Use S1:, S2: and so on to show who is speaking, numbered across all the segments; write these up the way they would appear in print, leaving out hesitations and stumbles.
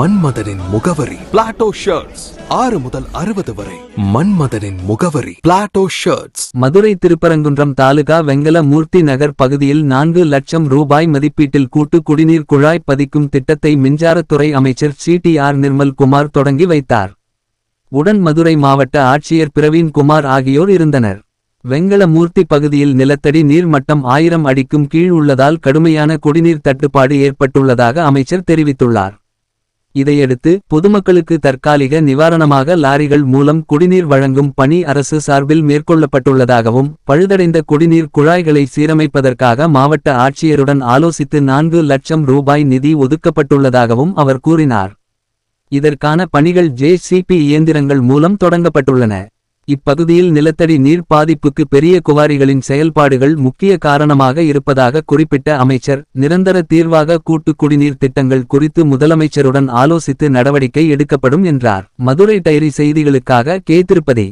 S1: மன்மதனின் முகவரி Plato shirts. 6 முதல் 60 வரை. மன்மதனின் முகவரி பிளாட்டோ ஷர்ட்ஸ்.
S2: மதுரை திருப்பரங்குன்றம் தாலுகா வெங்கலமூர்த்தி நகர் பகுதியில் 4 லட்சம் ரூபாய் மதிப்பீட்டில் கூட்டு குடிநீர் குழாய் பதிக்கும் திட்டத்தை மின்சாரத்துறை அமைச்சர் CTR நிர்மல் குமார் தொடங்கி வைத்தார். உடன் மதுரை மாவட்ட ஆட்சியர் பிரவீன் குமார் ஆகியோர் இருந்தனர். வெங்கலமூர்த்தி பகுதியில் நிலத்தடி நீர் மட்டம் 1000 அடிக்கும் கீழ் உள்ளதால் கடுமையான குடிநீர் தட்டுப்பாடு ஏற்பட்டுள்ளதாக அமைச்சர் தெரிவித்துள்ளார். இதையடுத்து பொதுமக்களுக்கு தற்காலிக நிவாரணமாக லாரிகள் மூலம் குடிநீர் வழங்கும் பணி அரசு சார்பில் மேற்கொள்ளப்பட்டுள்ளதாகவும் பழுதடைந்த குடிநீர் குழாய்களை சீரமைப்பதற்காக மாவட்ட ஆட்சியருடன் ஆலோசித்து 4 லட்சம் ரூபாய் நிதி ஒதுக்கப்பட்டுள்ளதாகவும் அவர் கூறினார். இதற்கான பணிகள் JCB இயந்திரங்கள் மூலம் தொடங்கப்பட்டுள்ளன. இப்பகுதியில் நிலத்தடி நீர் பாதிப்புக்கு பெரிய குவாரிகளின் செயல்பாடுகள் முக்கிய காரணமாக இருப்பதாக குறிப்பிட்ட அமைச்சர், நிரந்தர தீர்வாக கூட்டு குடிநீர் திட்டங்கள் குறித்து முதலமைச்சருடன் ஆலோசித்து நடவடிக்கை எடுக்கப்படும் என்றார். மதுரை டைரி செய்திகளுக்காக K. Tirupati.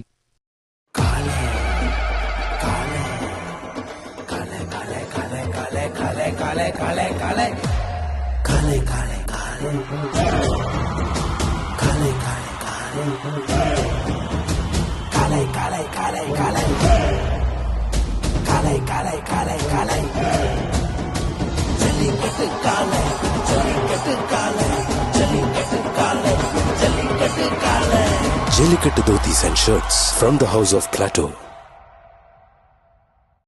S3: Jellikattu dhotis and shirts from the house of Plateau.